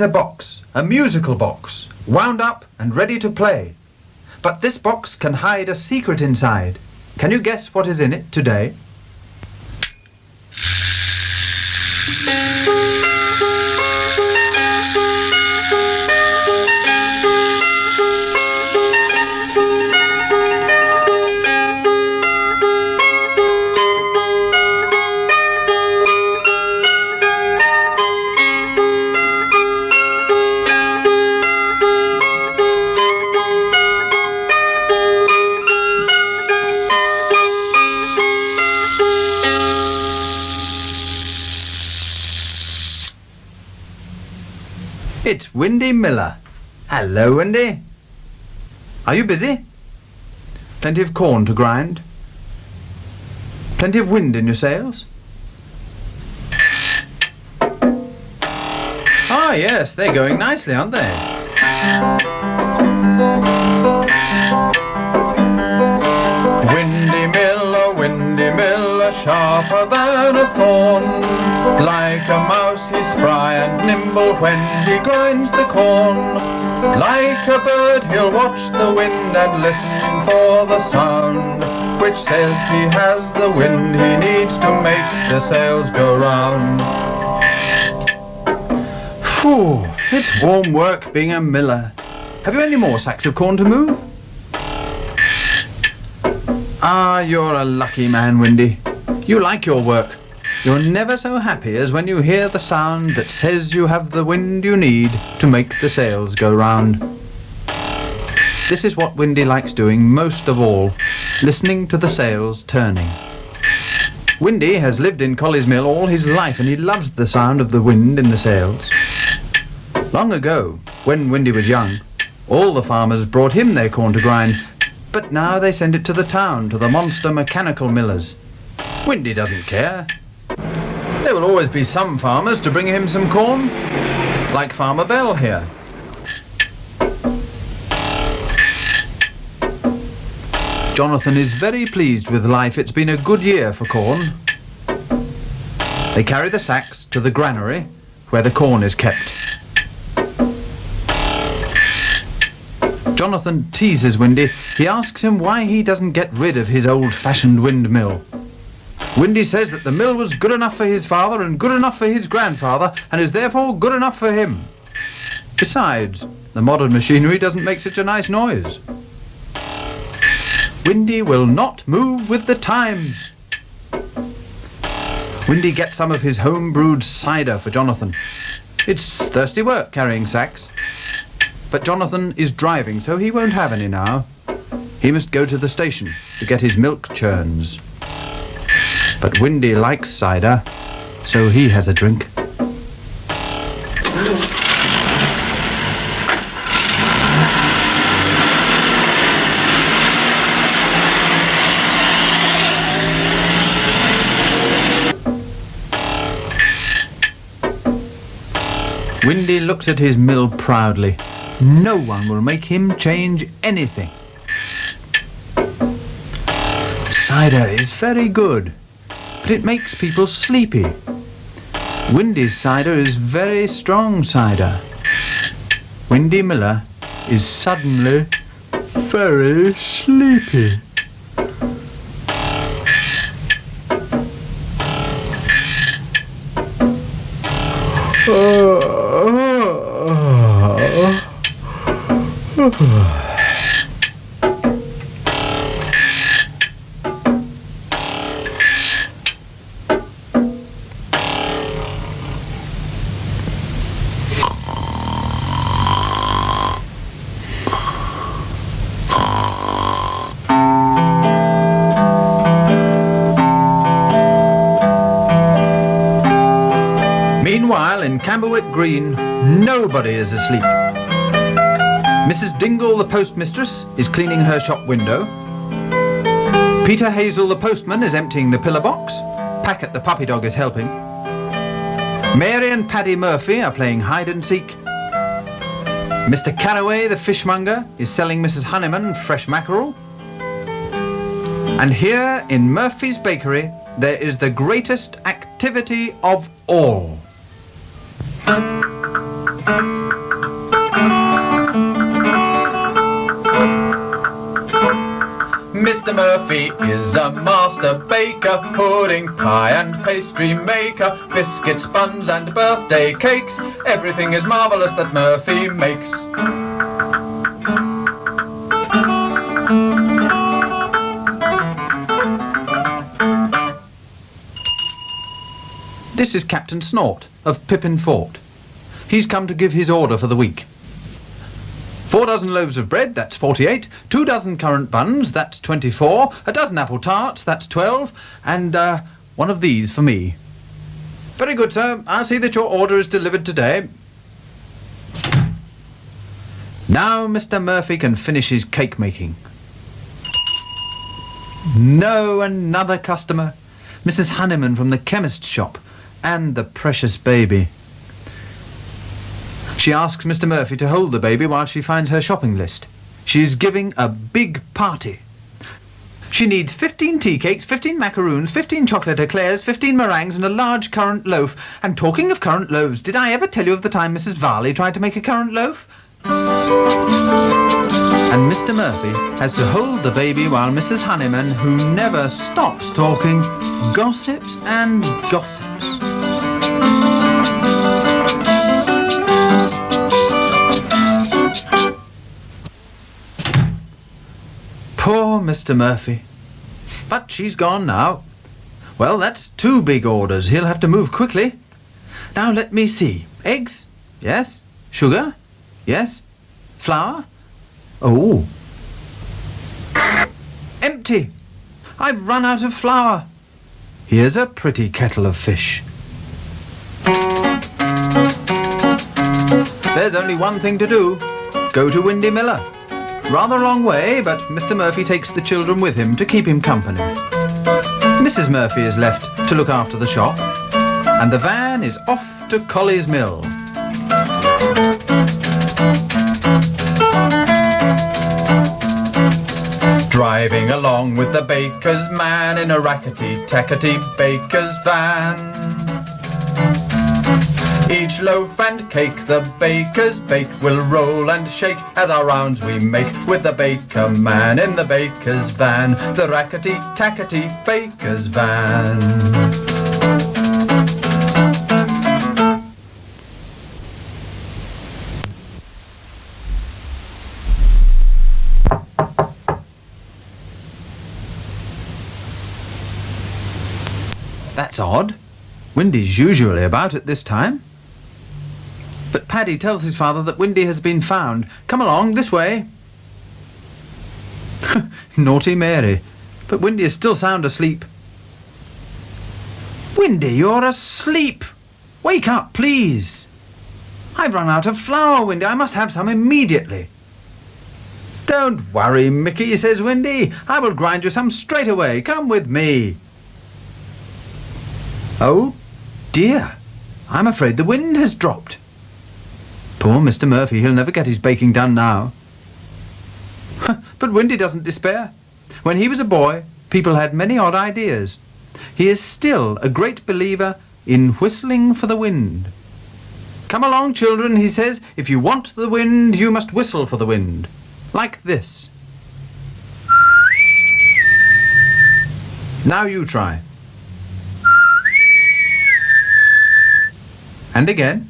is a box, a musical box, wound up and ready to play. But this box can hide a secret inside. Can you guess what is in it today? It's Windy Miller. Hello, Windy. Are you busy? Plenty of corn to grind? Plenty of wind in your sails? Ah, yes, they're going nicely, aren't they? Windy Miller, sharper than a thorn. Like a mouse he's spry and nimble when he grinds the corn. Like a bird he'll watch the wind and listen for the sound, which says he has the wind he needs to make the sails go round. Phew, it's warm work being a miller. Have you any more sacks of corn to move? Ah, you're a lucky man, Windy. You like your work. You're never so happy as when you hear the sound that says you have the wind you need to make the sails go round. This is what Windy likes doing most of all, listening to the sails turning. Windy has lived in Collie's Mill all his life and he loves the sound of the wind in the sails. Long ago, when Windy was young, all the farmers brought him their corn to grind, but now they send it to the town, to the monster mechanical millers. Windy doesn't care. There will always be some farmers to bring him some corn, like Farmer Bell here. Jonathan is very pleased with life. It's been a good year for corn. They carry the sacks to the granary where the corn is kept. Jonathan teases Windy. He asks him why he doesn't get rid of his old-fashioned windmill. Windy says that the mill was good enough for his father and good enough for his grandfather and is therefore good enough for him. Besides, the modern machinery doesn't make such a nice noise. Windy will not move with the times. Windy gets some of his home-brewed cider for Jonathan. It's thirsty work carrying sacks. But Jonathan is driving, so he won't have any now. He must go to the station to get his milk churns. But Windy likes cider, so he has a drink. Windy looks at his mill proudly. No one will make him change anything. Cider is very good, but it makes people sleepy. Windy's cider is very strong cider. Windy Miller is suddenly very sleepy. Meanwhile, in Camberwick Green, nobody is asleep. Mrs. Dingle, the postmistress, is cleaning her shop window. Peter Hazel, the postman, is emptying the pillar box. Packet, the puppy dog, is helping. Mary and Paddy Murphy are playing hide and seek. Mr. Carraway, the fishmonger, is selling Mrs. Honeyman fresh mackerel. And here in Murphy's bakery, there is the greatest activity of all. Mr. Murphy is a master baker, pudding, pie and pastry maker, biscuits, buns and birthday cakes. Everything is marvellous that Murphy makes. This is Captain Snort of Pippin Fort. He's come to give his order for the week. 4 dozen loaves of bread, that's 48, 2 dozen currant buns, that's 24, a dozen apple tarts, that's 12, and one of these for me. Very good, sir. I'll see that your order is delivered today. Now Mr. Murphy can finish his cake making. No, another customer. Mrs. Honeyman from the chemist's shop, and the precious baby. She asks Mr. Murphy to hold the baby while she finds her shopping list. She is giving a big party. She needs 15 tea cakes, 15 macaroons, 15 chocolate eclairs, 15 meringues and a large currant loaf. And talking of currant loaves, did I ever tell you of the time Mrs. Varley tried to make a currant loaf? And Mr. Murphy has to hold the baby while Mrs. Honeyman, who never stops talking, gossips and gossips. Poor Mr. Murphy. But she's gone now. Well, that's 2 big orders. He'll have to move quickly. Now let me see. Eggs? Yes. Sugar? Yes. Flour? Oh. Empty. I've run out of flour. Here's a pretty kettle of fish. There's only one thing to do. Go to Windy Miller. Rather a long way, but Mr. Murphy takes the children with him to keep him company. Mrs. Murphy is left to look after the shop, and the van is off to Colley's Mill. Driving along with the baker's man in a rackety-tackety baker's van. Each loaf and cake the bakers bake will roll and shake as our rounds we make with the baker man in the baker's van, the rackety-tackety baker's van. That's odd. Windy's usually about at this time. But Paddy tells his father that Windy has been found. Come along, this way. Naughty Mary. But Windy is still sound asleep. Windy, you're asleep. Wake up, please. I've run out of flour, Windy. I must have some immediately. Don't worry, Mickey, says Windy. I will grind you some straight away. Come with me. Oh, dear. I'm afraid the wind has dropped. Poor Mr. Murphy, he'll never get his baking done now. But Windy doesn't despair. When he was a boy, people had many odd ideas. He is still a great believer in whistling for the wind. Come along, children, he says. If you want the wind, you must whistle for the wind. Like this. Now you try. And again.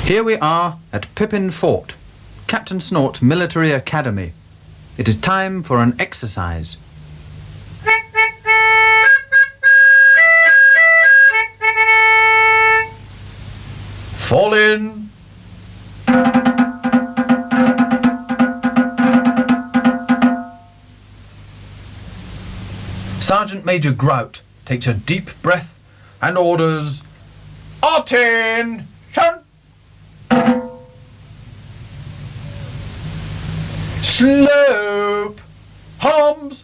Here we are at Pippin Fort, Captain Snort's military academy. It is time for an exercise. Fall in. Sergeant Major Grout takes a deep breath and orders, "Attention!" Slope! Hums!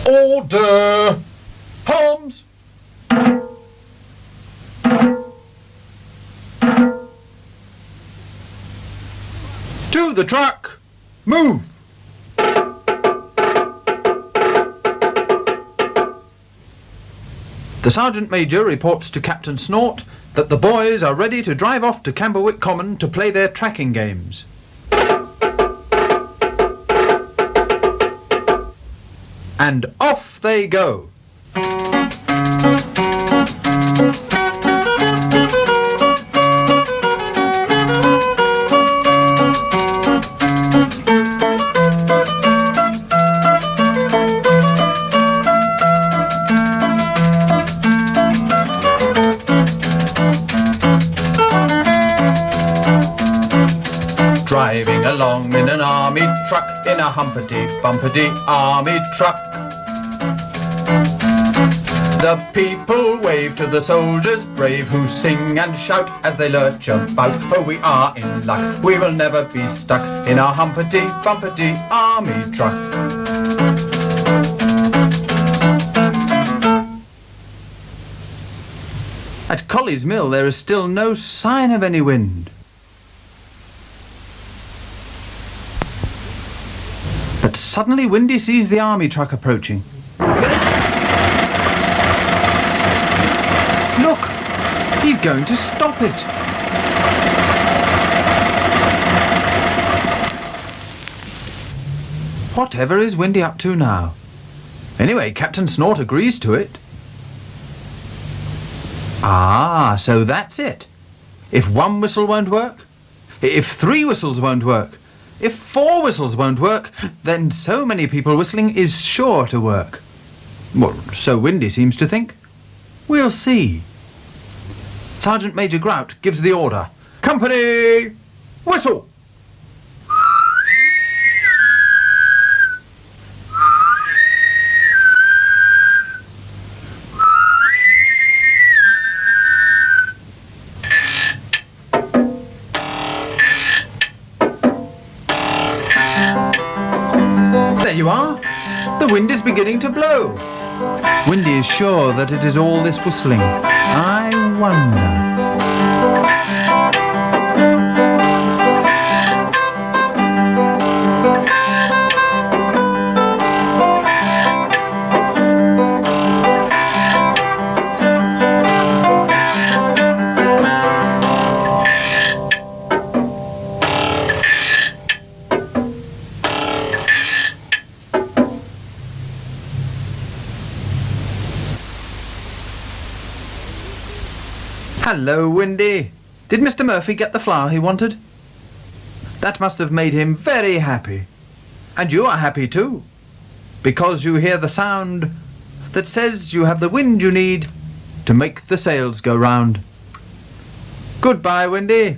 Order! Hums! To the truck! Move! The Sergeant Major reports to Captain Snort that the boys are ready to drive off to Camberwick Common to play their tracking games. And off they go. Driving along in an army truck, in a humpity-bumpity army truck. The people wave to the soldiers brave who sing and shout as they lurch about. Oh, we are in luck, we will never be stuck in a humpity-bumpity army truck. At Colley's Mill there is still no sign of any wind. But suddenly Windy sees the army truck approaching. Look! He's going to stop it! Whatever is Windy up to now? Anyway, Captain Snort agrees to it. Ah, so that's it. If one whistle won't work, if 3 whistles won't work, if 4 whistles won't work, then so many people whistling is sure to work. Well, so Windy seems to think. We'll see. Sergeant Major Grout gives the order. Company, whistle! There you are. The wind is beginning to blow. Windy is sure that it is all this whistling. I wonder. Hello, Windy. Did Mr. Murphy get the flour he wanted? That must have made him very happy. And you are happy too, because you hear the sound that says you have the wind you need to make the sails go round. Goodbye, Windy.